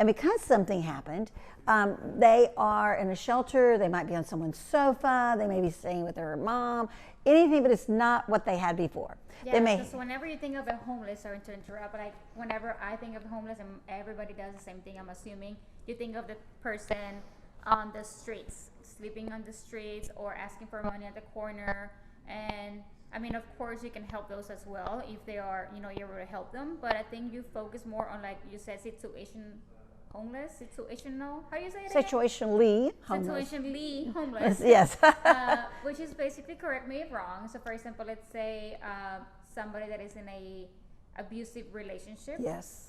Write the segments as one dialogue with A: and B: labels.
A: And because something happened, they are in a shelter, they might be on someone's sofa, they may be staying with their mom, anything, but it's not what they had before.
B: Yeah, so whenever you think of a homeless, sorry to interrupt, but like whenever I think of homeless, and everybody does the same thing, I'm assuming, you think of the person on the streets, sleeping on the streets or asking for money at the corner. And I mean, of course, you can help those as well if they are, you know, you're able to help them. But I think you focus more on, like you said, homeless, situational, how do you say it?
A: Situationally homeless.
B: Situationally homeless.
A: Yes.
B: Which is basically, correct me if wrong. So, for example, let's say somebody that is in a abusive relationship.
A: Yes.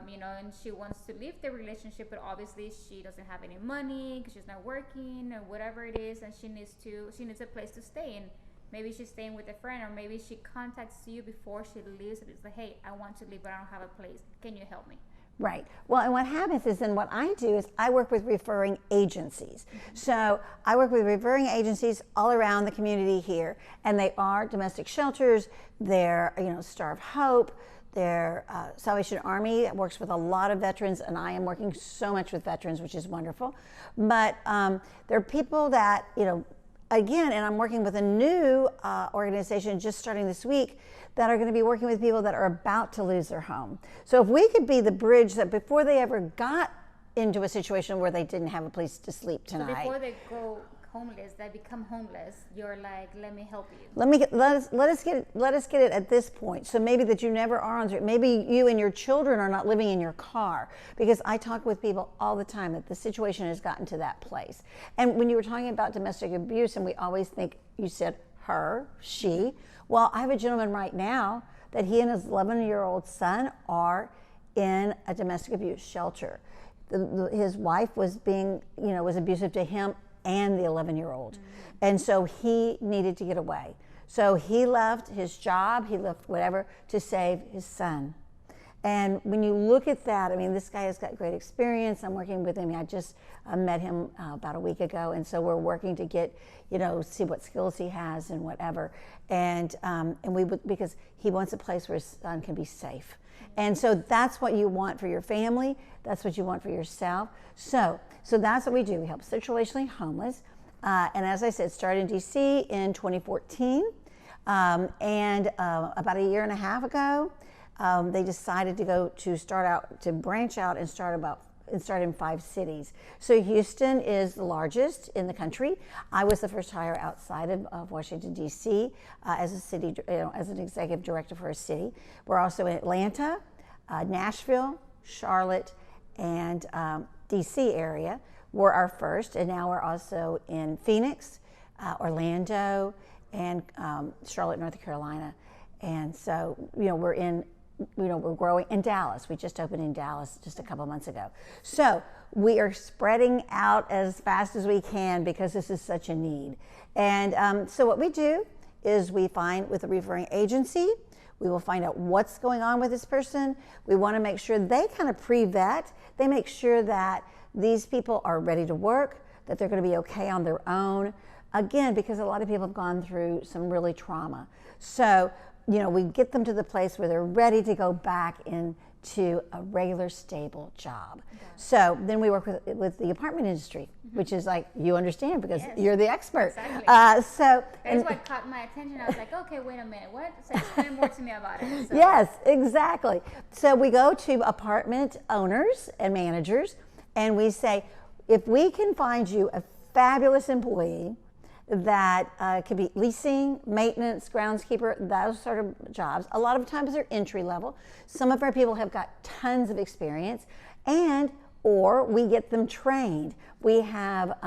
B: You know, and she wants to leave the relationship, but obviously she doesn't have any money because she's not working or whatever it is, and she needs a place to stay in. Maybe she's staying with a friend, or maybe she contacts you before she leaves and it's like, hey, I want to leave, but I don't have a place. Can you help me?
A: Right. Well, and what happens is then what I do is I work with referring agencies. So I work with referring agencies all around the community here, and they are domestic shelters, they're, you know, Star of Hope, they're Salvation Army that works with a lot of veterans, and I am working so much with veterans, which is wonderful. But there are people that, you know, again, and I'm working with a new organization just starting this week that are going to be working with people that are about to lose their home. So if we could be the bridge that before they ever got into a situation where they didn't have a place to sleep tonight.
B: So before they go homeless, they become homeless, you're like, let me help you.
A: Let us get it at this point. So maybe that you never are on, maybe you and your children are not living in your car, because I talk with people all the time that the situation has gotten to that place. And when you were talking about domestic abuse, and we always think, you said her, she. Well, I have a gentleman right now that he and his 11-year-old son are in a domestic abuse shelter. His wife was was abusive to him and the 11-year-old. Mm-hmm. And so he needed to get away. So he left his job, he left whatever, to save his son. And when you look at that, I mean, this guy has got great experience. I'm working with him. I just met him about a week ago, and so we're working to get, see what skills he has and whatever. And we would, because he wants a place where his son can be safe. And so that's what you want for your family. That's what you want for yourself. So that's what we do. We help situationally homeless. And as I said, started in D.C. in 2014. And about a year and a half ago, they decided to branch out and start in 5 cities. So Houston is the largest in the country. I was the first hire outside of Washington, D.C. As a city, as an executive director for a city. We're also in Atlanta, Nashville, Charlotte, and D.C. area were our first, and now we're also in Phoenix, Orlando, and Charlotte, North Carolina. And so, we're growing in Dallas. We just opened in Dallas just a couple months ago. So we are spreading out as fast as we can because this is such a need. And so what we do is we find with a referring agency, we will find out what's going on with this person. We want to make sure they kind of pre-vet. They make sure that these people are ready to work, that they're going to be okay on their own. Again, because a lot of people have gone through some really trauma. So we get them to the place where they're ready to go back into a regular, stable job. Okay. So then we work with the apartment industry, which is like, you understand because you're the expert.
B: Exactly.
A: That's
B: what caught my attention. I was like, okay, wait a minute, what? So explain more to me about it. So.
A: Yes, exactly. So we go to apartment owners and managers, and we say, if we can find you a fabulous employee that could be leasing, maintenance, groundskeeper, those sort of jobs. A lot of times they're entry level. Some of our people have got tons of experience, or we get them trained. We have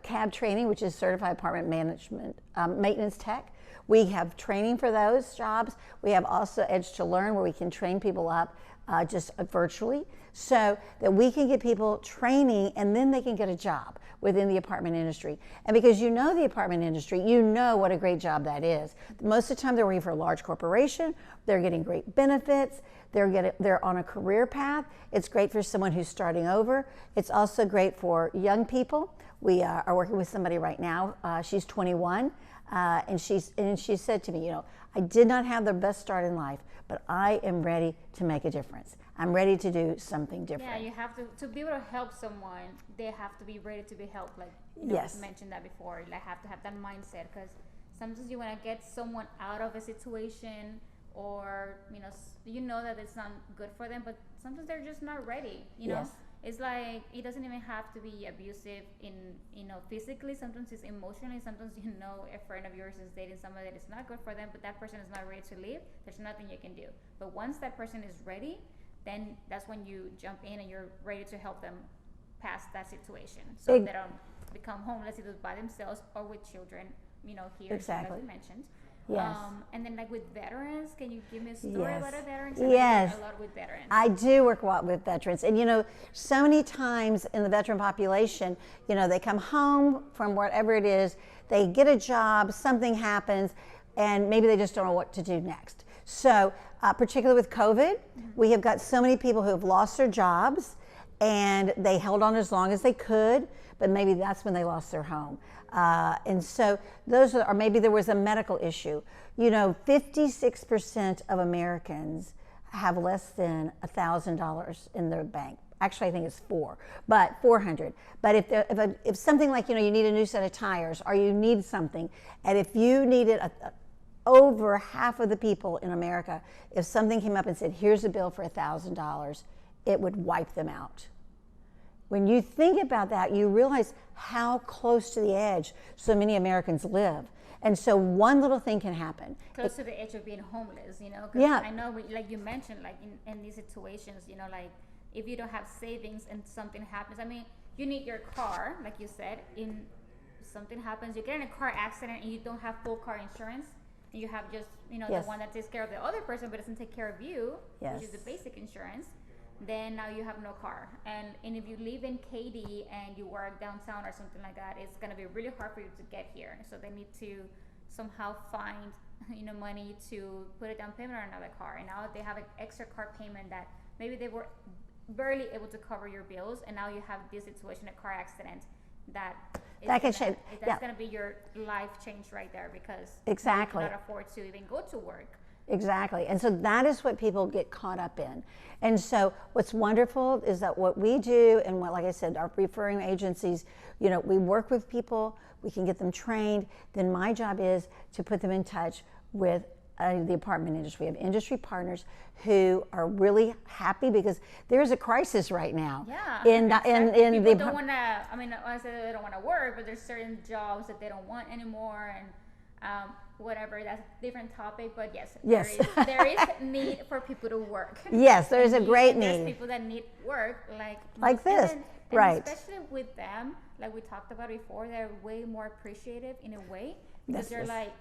A: CAB training, which is Certified Apartment Management Maintenance Tech. We have training for those jobs. We have also Edge to Learn, where we can train people up just virtually, so that we can get people training and then they can get a job within the apartment industry. And because the apartment industry, what a great job that is. Most of the time they're working for a large corporation, they're getting great benefits, they're on a career path. It's great for someone who's starting over. It's also great for young people. We are working with somebody right now. She's 21, and she said to me, you know, I did not have the best start in life, but I am ready to make a difference. I'm ready to do something different.
B: Yeah, you have to be able to help someone. They have to be ready to be helped. Like you
A: Yes.
B: mentioned that before. Like have to have that mindset, because sometimes you want to get someone out of a situation, or you know that it's not good for them, but sometimes they're just not ready. You know,
A: Yes.
B: it's like it doesn't even have to be abusive in physically. Sometimes it's emotionally. Sometimes a friend of yours is dating somebody that is not good for them, but that person is not ready to leave. There's nothing you can do. But once that person is ready, then that's when you jump in and you're ready to help them past that situation, so they don't become homeless either by themselves or with children. Here,
A: Exactly.
B: like you mentioned.
A: Yes.
B: And then like with veterans, can you give me a story
A: Yes.
B: about a veteran?
A: Yes.
B: A lot with veterans.
A: I do work a lot with veterans, and so many times in the veteran population, they come home from whatever it is, they get a job, something happens, and maybe they just don't know what to do next. So, particularly with COVID, we have got so many people who have lost their jobs, and they held on as long as they could, but maybe that's when they lost their home. And so or maybe there was a medical issue. 56% of Americans have less than $1,000 in their bank. Actually, I think it's 400. But if something like, you need a new set of tires, or you need something, and if you needed over half of the people in America, if something came up and said, here's a bill for $1,000, it would wipe them out. When you think about that, you realize how close to the edge so many Americans live. And so one little thing can happen.
B: Close to the edge of being homeless, 'cause
A: Yeah.
B: I know, like you mentioned, like in these situations, like if you don't have savings and something happens, you need your car, like you said, something happens, you get in a car accident and you don't have full car insurance, and you have just,
A: Yes.
B: the one that takes care of the other person but doesn't take care of you,
A: Yes.
B: which is the basic insurance. Then now you have no car, and if you live in Katy and you work downtown or something like that, it's going to be really hard for you to get here. So they need to somehow find money to put a down payment on another car, and now they have an extra car payment that maybe they were barely able to cover your bills, and now you have this situation, a car accident that
A: can change.
B: That's
A: Yeah.
B: going to be your life change right there, because
A: Exactly.
B: you cannot afford to even go to work.
A: Exactly. And so that is what people get caught up in. And so what's wonderful is that what we do, and what, like I said, our referring agencies, we work with people, we can get them trained. Then my job is to put them in touch with the apartment industry. We have industry partners who are really happy because there's a crisis right now.
B: Yeah.
A: In
B: People
A: the
B: don't want to, I say they don't want to work, but there's certain jobs that they don't want anymore, and whatever, that's a different topic, but yes. There is need for people to work.
A: Yes, there is a great need.
B: There's people that need work,
A: like this,
B: and
A: right.
B: especially with them, like we talked about before, they're way more appreciative in a way, because they're
A: Yes.
B: like,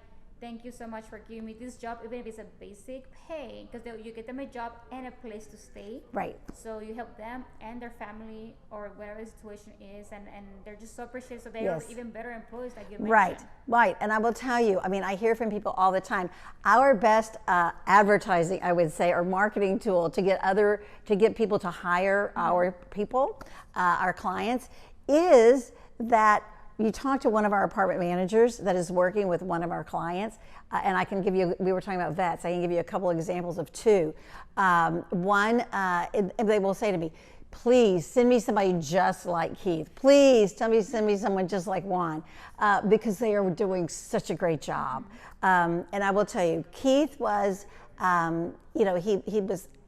B: thank you so much for giving me this job, even if it's a basic pay, because you get them a job and a place to stay.
A: Right.
B: So you help them and their family, or whatever the situation is, and they're just so appreciative. So they
A: Yes.
B: are even better employees, like you mentioned.
A: Right. And I will tell you, I hear from people all the time. Our best advertising, I would say, or marketing tool to get people to hire our people, our clients, is that you talk to one of our apartment managers that is working with one of our clients, and I can give you, we were talking about vets, I can give you a couple examples of two. One, and they will say to me, please send me somebody just like Keith. Please send me someone just like Juan, because they are doing such a great job. And I will tell you, Keith was,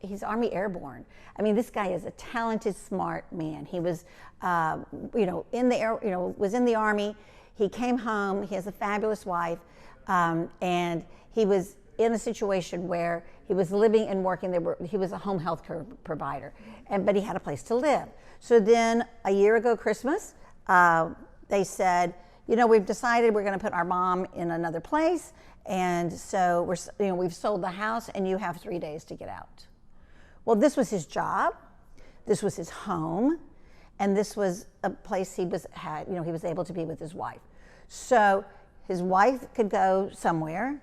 A: he's Army Airborne. This guy is a talented, smart man. He was, in the air, was in the Army. He came home. He has a fabulous wife, and he was in a situation where he was living and working. He was a home health care provider, but he had a place to live. So then, a year ago, Christmas, they said, we've decided we're going to put our mom in another place, and so we've sold the house, and you have 3 days to get out. Well, this was his job, this was his home, and this was a place he was able to be with his wife. So his wife could go somewhere,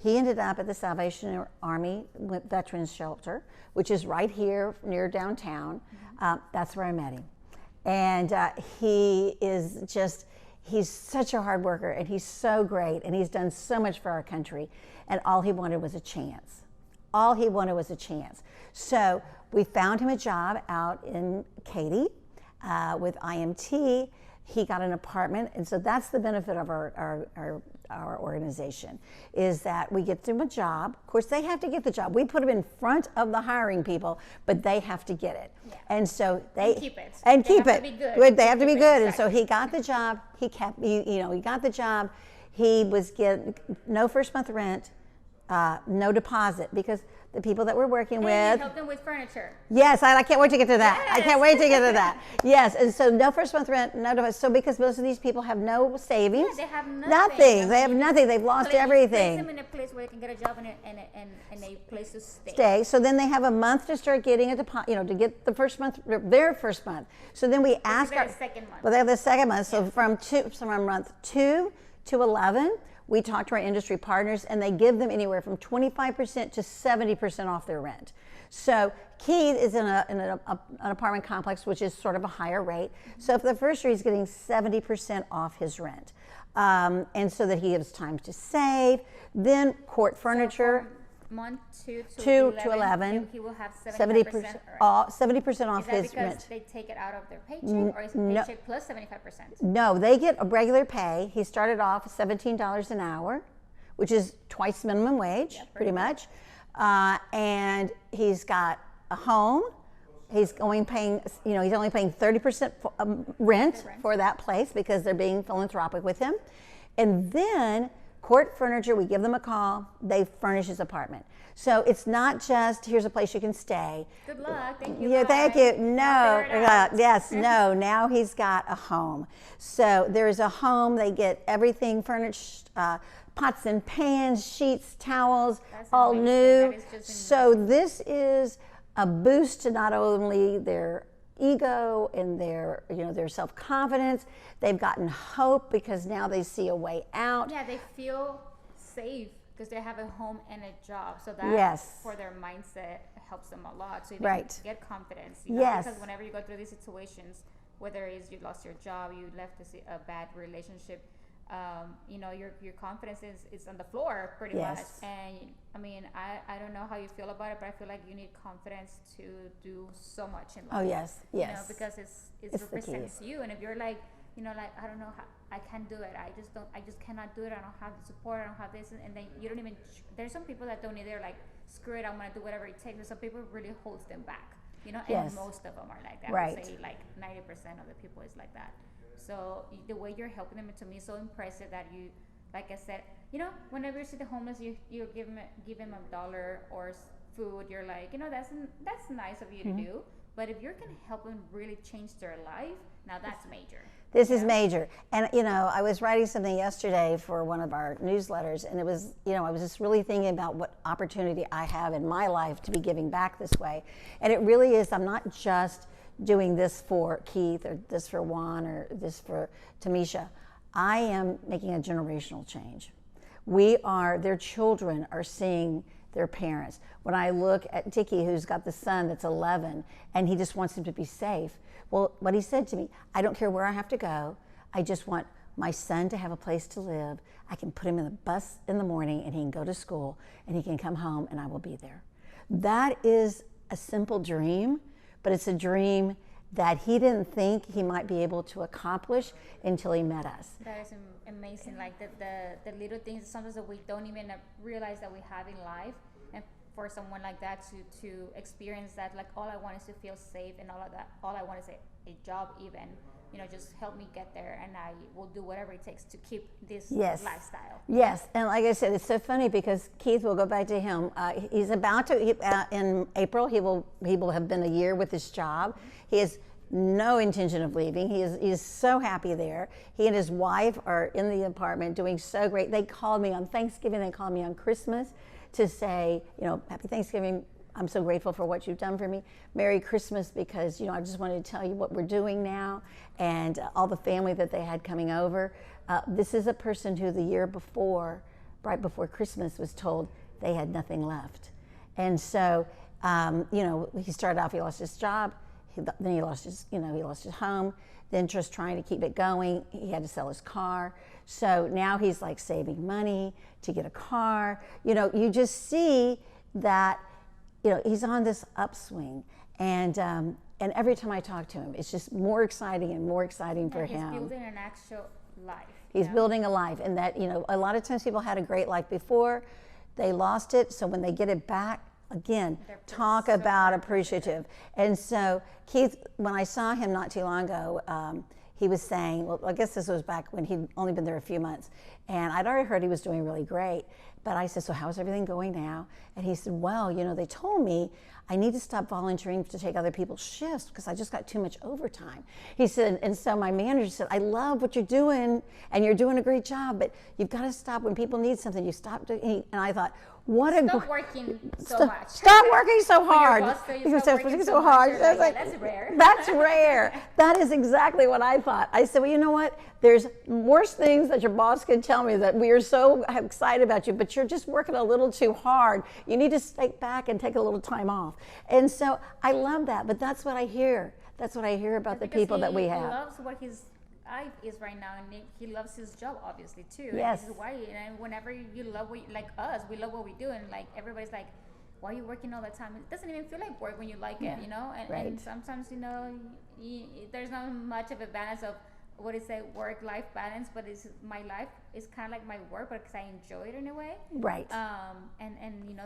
A: He ended up at the Salvation Army Veterans Shelter, which is right here near downtown. That's where I met him. And he's such a hard worker, and he's so great, and he's done so much for our country. And all he wanted was a chance. All he wanted was a chance. So we found him a job out in Katy with IMT. He got an apartment, and so that's the benefit of our organization, is that we get them a job. Of course, they have to get the job. We put them in front of the hiring people, but they have to get it. Yeah. And so they
B: keep it.
A: And keep it. They have to be good.
B: Exactly.
A: And so he got the job. He got the job. He was getting no first month rent, no deposit, because the people that we're working with.
B: Help them with furniture.
A: Yes, I can't wait to get to that.
B: Yes.
A: I can't wait to get to that. Yes, and so no first month rent, no deposit. So because most of these people have no savings.
B: Yeah, they have nothing.
A: Nothing. They have nothing. They've lost everything.
B: Place them in a place where they can get a job and a place to stay.
A: So then they have a month to start getting a deposit, to get the first month, their first month. So then we ask
B: their second month.
A: Well, they have the second month. So from month 2 to 11. We talk to our industry partners, and they give them anywhere from 25% to 70% off their rent. So Keith is in an apartment complex, which is sort of a higher rate. So for the first year, he's getting 70% off his rent. And so that he has time to save. Then Court Furniture.
B: Month 2
A: to 11,
B: he will have 70% off.
A: 70% off
B: is that
A: his
B: because
A: rent.
B: they take it out of their paycheck, or is it paycheck plus 75%?
A: No, they get a regular pay. He started off $17 an hour, which is twice minimum wage, pretty much. And he's got a home. He's only paying 30% rent for that place because they're being philanthropic with him. And then Court Furniture, we give them a call, they furnish his apartment. So it's not just, here's a place you can stay.
B: Good luck, thank you.
A: Yeah, thank you. No, no, now he's got a home. So there's a home, they get everything furnished, pots and pans, sheets, towels, all new. So this is a boost to not only their ego and their self-confidence. They've gotten hope because now they see a way out.
B: Yeah, they feel safe because they have a home and a job. So that for their mindset helps them a lot. So they get confidence. Because whenever you go through these situations, whether it's you lost your job, you left a bad relationship, your confidence is on the floor pretty much. And I mean, I don't know how you feel about it, but I feel like you need confidence to do so much in life.
A: Oh yes.
B: Because it represents you. And if you're like, I don't know how, I can't do it. I just cannot do it. I don't have the support. I don't have this. And then you don't even, there's some people that don't either, like, screw it, I'm going to do whatever it takes. But some people really holds them back, and most of them are like that. I would say like 90% of the people is like that. So the way you're helping them, to me, is so impressive that you, like I said, whenever you see the homeless, you give them $1 or food. You're like, that's nice of you to do. But if you can help them really change their life, now that's major.
A: This is major. And, I was writing something yesterday for one of our newsletters, and it was, I was just really thinking about what opportunity I have in my life to be giving back this way. And it really is, I'm not just doing this for Keith or this for Juan or this for Tamisha. I am making a generational change. Their children are seeing their parents. When I look at Dickie, who's got the son that's 11, and he just wants him to be safe. Well, what he said to me, I don't care where I have to go. I just want my son to have a place to live. I can put him in the bus in the morning, and he can go to school, and he can come home, and I will be there. That is a simple dream, but it's a dream that he didn't think he might be able to accomplish until he met us.
B: That is amazing. Like the little things sometimes that we don't even realize that we have in life, and for someone like that to experience that, like, all I want is to feel safe, and all of that, all I want is a job, even, just help me get there, and I will do whatever it takes to keep this lifestyle.
A: Yes, and like I said, it's so funny because Keith, will go back to him. He's about to in April. He will have been a year with his job. He has no intention of leaving. He is so happy there. He and his wife are in the apartment doing so great. They called me on Thanksgiving. They called me on Christmas to say, Happy Thanksgiving. I'm so grateful for what you've done for me. Merry Christmas, because, I just wanted to tell you what we're doing now, and all the family that they had coming over. This is a person who the year before right before Christmas was told they had nothing left. And so, he started off, he lost his job, then he lost his home, then just trying to keep it going, he had to sell his car. So now he's like saving money to get a car. You just see that, he's on this upswing. And every time I talk to him, it's just more exciting and more exciting for him.
B: He's building an actual life.
A: He's building a life, and that, a lot of times people had a great life before, they lost it, so when they get it back, again, talk about appreciative. And so Keith, when I saw him not too long ago, he was saying, well, I guess this was back when he'd only been there a few months, and I'd already heard he was doing really great, but I said, so how's everything going now? And he said, well, they told me I need to stop volunteering to take other people's shifts because I just got too much overtime. He said, and so my manager said, I love what you're doing and you're doing a great job, but you've got to stop when people need something, you stop doing. And I thought,
B: Stop working so much.
A: Stop working so hard.
B: Stop working so hard. Like, that's rare.
A: That's rare. That is exactly what I thought. I said, well, you know what? There's worse things that your boss could tell me that we are so excited about you, but you're just working a little too hard. You need to step back and take a little time off. And so I love that, but that's what I hear. That's what I hear about the people that we have.
B: He loves what his life is right now, and he loves his job obviously too.
A: Yes.
B: And this is why, and whenever you love what, like us, we love what we do, and like everybody's like, why are you working all the time? It doesn't even feel like work when you like it, and sometimes there's not much of a balance of what is a work-life balance, but it's my life is kind of like my work, but because I enjoy it in a way.
A: Right.
B: And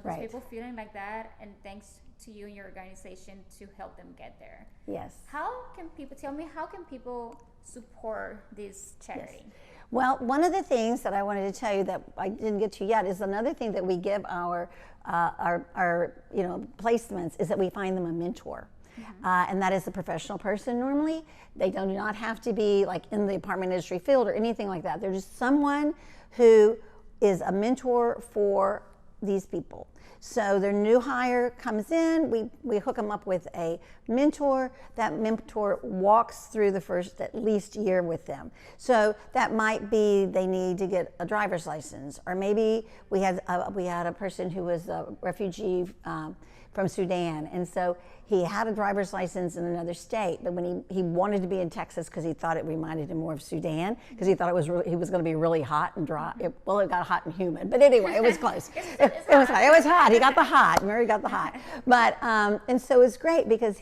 B: there's people feeling like that, and thanks to you and your organization to help them get there.
A: Yes.
B: How can people support this charity?
A: Yes. Well, one of the things that I wanted to tell you that I didn't get to yet is another thing that we give our placements is that we find them a mentor. Mm-hmm. And that is a professional person normally. They do not have to be like in the apartment industry field or anything like that. They're just someone who is a mentor for these people. So their new hire comes in, we hook them up with a mentor. That mentor walks through the first at least year with them. So that might be they need to get a driver's license, or maybe we had a person who was a refugee from Sudan, and so he had a driver's license in another state, but when he wanted to be in Texas because he thought it reminded him more of Sudan, because he thought he was going to be really hot and dry. It got hot and humid, but anyway, it was close. It was hot. He got the hot. Mary got the hot. But and so it was great because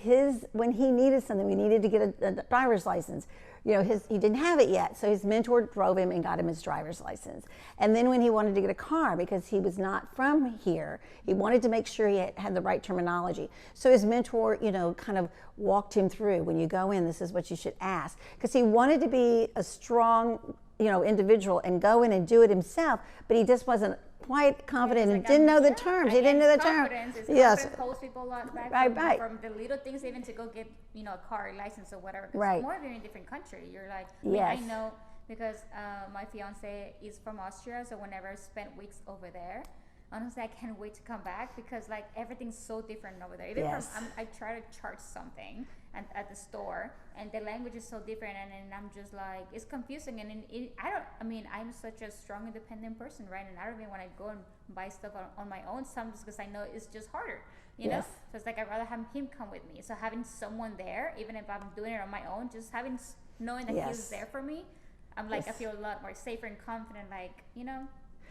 A: when he needed something, we needed to get a driver's license. He didn't have it yet, so his mentor drove him and got him his driver's license. And then when he wanted to get a car, because he was not from here, he wanted to make sure he had the right terminology. So his mentor, kind of walked him through, when you go in, this is what you should ask. Because he wanted to be a strong, individual and go in and do it himself, but he just wasn't quite confident and didn't know the terms. He didn't know the terms.
B: Yes. Holds people a lot back
A: right.
B: From the little things, even to go get, a car license or whatever.
A: Right.
B: More if you're in a different country. You're like,
A: yes.
B: I know because my fiance is from Austria, so whenever I spent weeks over there, honestly, I can't wait to come back because like everything's so different over there. Even I try to charge something at the store, and the language is so different, and I'm just like, it's confusing. And I'm such a strong, independent person, right? And I don't even want to go and buy stuff on my own, sometimes because I know it's just harder, you know? So it's like I'd rather have him come with me. So having someone there, even if I'm doing it on my own, just knowing that he's there for me, I'm like, I feel a lot more safer and confident, like,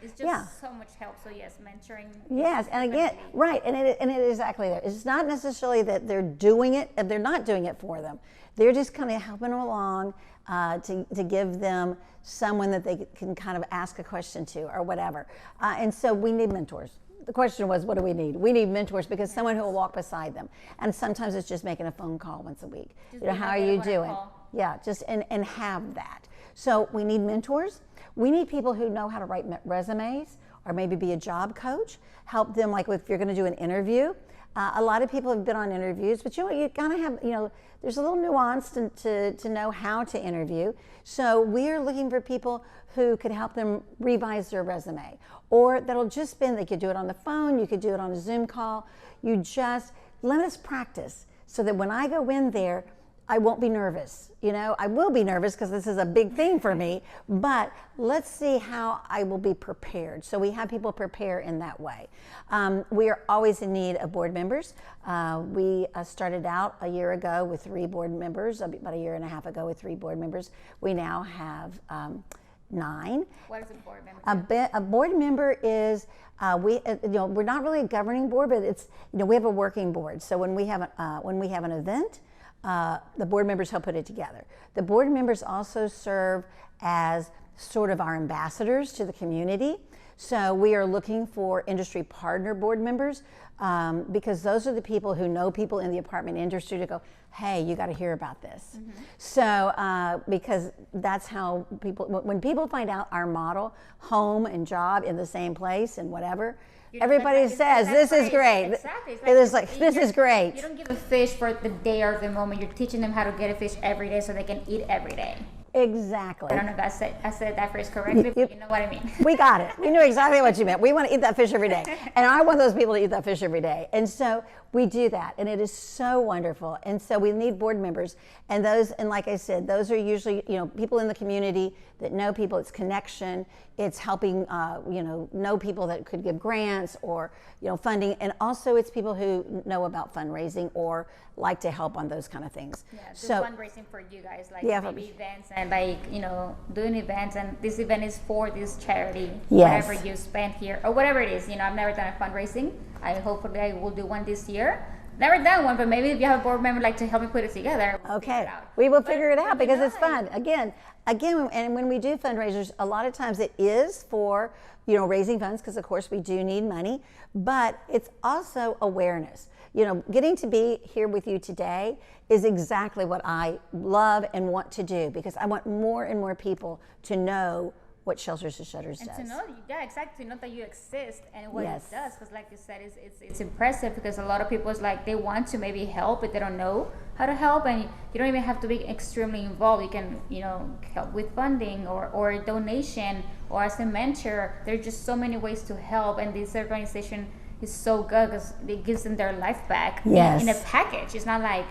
B: it's just so much help. So yes, mentoring.
A: Yes, and again, right, and it is exactly that. It's not necessarily that they're doing it, they're not doing it for them. They're just kind of helping them along to give them someone that they can kind of ask a question to or whatever. And so we need mentors. The question was, what do we need? We need mentors because someone who will walk beside them. And sometimes it's just making a phone call once a week. How are you doing? Yeah, just and have that. So we need mentors. We need people who know how to write resumes or maybe be a job coach, help them like if you're going to do an interview. A lot of people have been on interviews, but you gotta have, there's a little nuance to know how to interview. So we're looking for people who could help them revise their resume, or that'll just they could do it on the phone, you could do it on a Zoom call. You just let us practice so that when I go in there, I won't be nervous. I will be nervous because this is a big thing for me, but let's see how I will be prepared. So we have people prepare in that way. We are always in need of board members. We started out a year ago with 3 board members, about a year and a half ago with 3 board members. We now have 9.
B: What is a board member?
A: A board member is we're not really a governing board, but it's we have a working board. So when we have an event, the board members help put it together. The board members also serve as sort of our ambassadors to the community. So we are looking for industry partner board members because those are the people who know people in the apartment industry to go, hey, you got to hear about this. Mm-hmm. So because that's how when people find out our model, home and job in the same place and whatever, everybody says, this is great.
B: Exactly.
A: It is like, this is great.
B: You don't give a fish for the day or the moment. You're teaching them how to get a fish every day so they can eat every day.
A: Exactly.
B: I don't know if I said that phrase correctly, but you know what I mean.
A: We got it. We knew exactly what you meant. We want to eat that fish every day. And I want those people to eat that fish every day. And so we do that. And it is so wonderful. And so we need board members. And like I said, those are usually, people in the community that know people. It's connection. It's helping, know people that could give grants or, funding. And also it's people who know about fundraising or like to help on those kind of things.
B: Yeah, do
A: so
B: fundraising for you guys, like maybe events and doing events, and this event is for this charity,
A: yes.
B: whatever you spend here or whatever it is. I've never done a fundraising. Hopefully I will do one this year. Never done one, but maybe if you have a board member like to help me put it together, we'll figure it out.
A: We will figure it out because it's fun. Again, and when we do fundraisers, a lot of times it is for raising funds because of course we do need money, but it's also awareness. Getting to be here with you today is exactly what I love and want to do because I want more and more people to know what Shelters to Shutters does.
B: And to know, exactly, to know that you exist and what
A: yes.
B: it does. Because like you said, it's impressive because a lot of people is like, they want to maybe help, but they don't know how to help. And you don't even have to be extremely involved. You can, help with funding or donation or as a mentor. There's just so many ways to help. And this organization is so good because it gives them their life back
A: yes.
B: in a package. It's not like,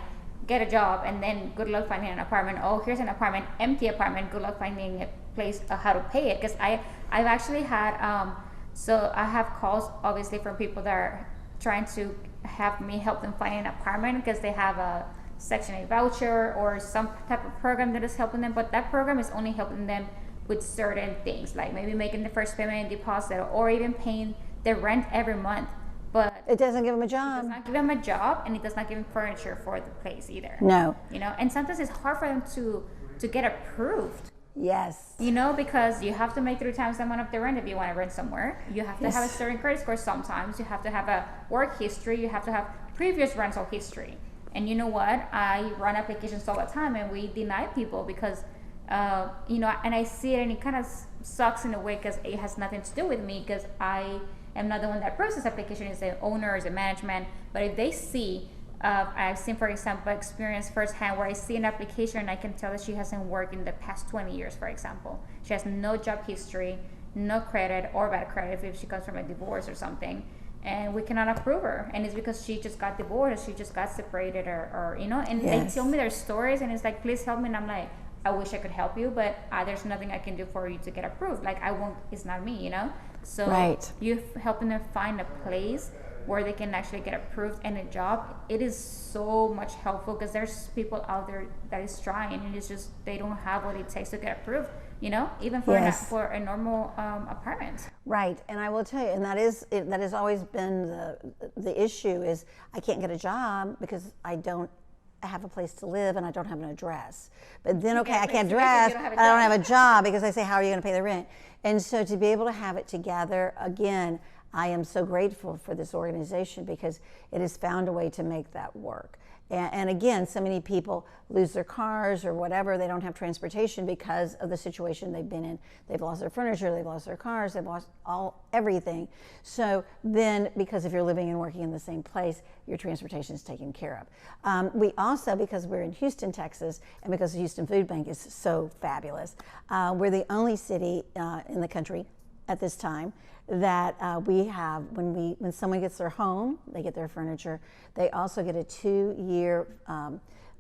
B: get a job and then good luck finding an apartment. Oh, here's an apartment, empty apartment. Good luck finding a place how to pay it. Because I've actually had so I have calls obviously from people that are trying to have me help them find an apartment because they have a Section 8 voucher or some type of program that is helping them. But that program is only helping them with certain things, like maybe making the first payment and deposit or even paying the rent every month. But
A: it doesn't give them a job.
B: It does not give them a job, and it does not give them furniture for the place either.
A: No.
B: And sometimes it's hard for them to get approved.
A: Yes.
B: Because you have to make 3 times the amount of the rent if you want to rent somewhere. You have to have a certain credit score sometimes. You have to have a work history. You have to have previous rental history. And you know what? I run applications all the time, and we deny people because, and I see it, and it kind of sucks in a way because it has nothing to do with me because I am not the one that approves this application. It's the owner, it's the management. But if they see, I've seen, for example, experience firsthand where I see an application and I can tell that she hasn't worked in the past 20 years, for example. She has no job history, no credit or bad credit if she comes from a divorce or something. And we cannot approve her. And it's because she just got divorced, she just got separated or and
A: yes.
B: they tell me their stories and it's like, please help me. And I'm like, I wish I could help you, but there's nothing I can do for you to get approved. Like I won't, it's not me, So
A: right.
B: you helping them find a place where they can actually get approved and a job. It is so much helpful because there's people out there that is trying and it's just, they don't have what it takes to get approved, even for,
A: yes.
B: for a normal apartment.
A: Right. And I will tell you, and that has always been the issue is I can't get a job because I don't have a place to live and I don't have an address. But then, okay, I can't dress, I don't have a job because I say, how are you going to pay the rent? And so to be able to have it together, again, I am so grateful for this organization because it has found a way to make that work. And again, so many people lose their cars or whatever. They don't have transportation because of the situation they've been in. They've lost their furniture, they've lost their cars, they've lost everything. So then, because if you're living and working in the same place, your transportation is taken care of. We also, because we're in Houston, Texas, and because the Houston Food Bank is so fabulous, we're the only city in the country at this time that we have, when someone gets their home, they get their furniture, they also get a 2-year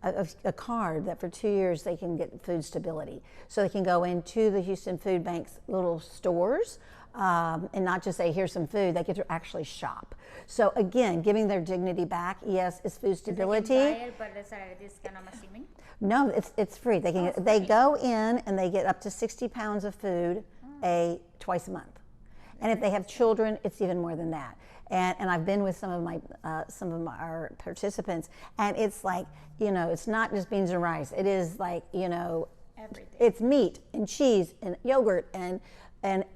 A: a card that for 2 years they can get food stability. So they can go into the Houston Food Bank's little stores and not just say, here's some food, they get to actually shop. So again, giving their dignity back, yes, is food stability.
B: They can buy it, but it's at a discount, I'm assuming?
A: No, it's free. They can they go in and they get up to 60 pounds of food twice a month. And if they have children, it's even more than that. And I've been with some of our participants, and it's like, you know, it's not just beans and rice. It is like, you know,
B: everything.
A: It's meat and cheese and yogurt and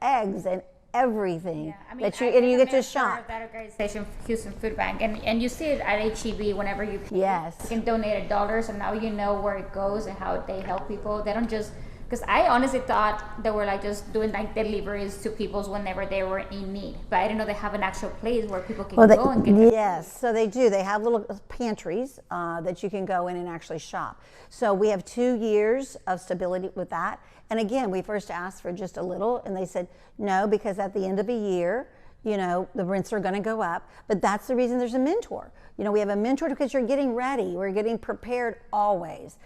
A: eggs and everything.
B: Yeah, I mean,
A: that you get to shop.
B: That organization, Houston Food Bank, and you see it at HEB whenever you pay.
A: Yes.
B: You can donate $1, so now you know where it goes and how they help people. They don't just, because I honestly thought they were like just doing like deliveries to people whenever they were in need, but I didn't know they have an actual place where people can go and get.
A: Yes, so they do. They have little pantries that you can go in and actually shop. So we have 2 years of stability with that. And again, we first asked for just a little, and they said no, because at the end of a year, you know, the rents are going to go up. But that's the reason there's a mentor. You know, we have a mentor because you're getting ready. We're getting prepared always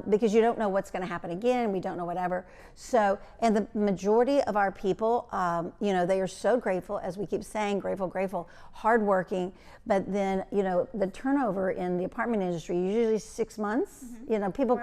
A: because you don't know what's going to happen again. We don't know whatever. So, and the majority of our people, you know, they are so grateful, as we keep saying, grateful, hardworking. But then, you know, the turnover in the apartment industry, usually 6 months. You know, people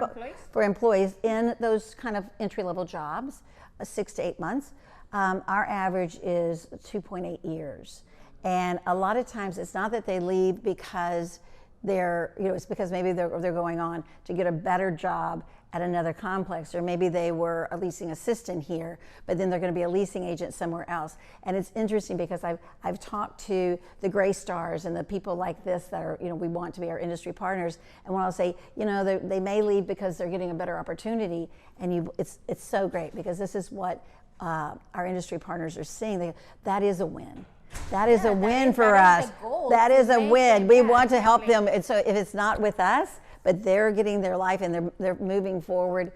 A: for employees in those kind of entry-level jobs, 6 to 8 months. Our average is 2.8 years. And a lot of times it's not that they leave because they're, you know, it's because maybe they're going on to get a better job at another complex, or maybe they were a leasing assistant here, but then they're going to be a leasing agent somewhere else. And it's interesting because I've talked to the Gray Stars and the people like this that are, you know, we want to be our industry partners. And when I'll say, you know, they may leave because they're getting a better opportunity, and it's so great because this is what our industry partners are seeing. That is a win. That is a win for us. That is a win. We want to help them. And so if it's not with us, but they're getting their life and they're moving forward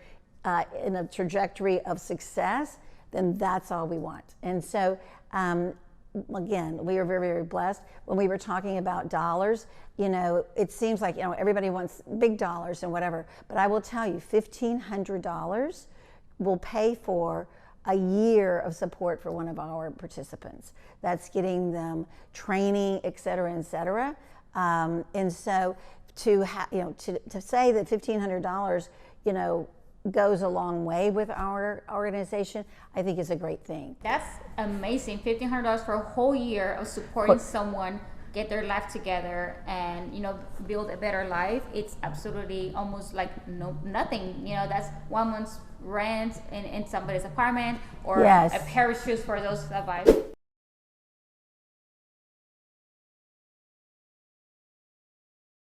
A: in a trajectory of success, then that's all we want. And so, again, we are very, very blessed. When we were talking about dollars, you know, it seems like, you know, everybody wants big dollars and whatever. But I will tell you, $1,500 will pay for a year of support for one of our participants. That's getting them training, et cetera, et cetera. And so to say that $1,500, you know, goes a long way with our organization, I think is a great thing.
B: That's amazing. $1,500 for a whole year of supporting someone get their life together and, you know, build a better life. It's absolutely almost like nothing. You know, that's 1 month's rent in somebody's apartment, or a pair of shoes for those that buy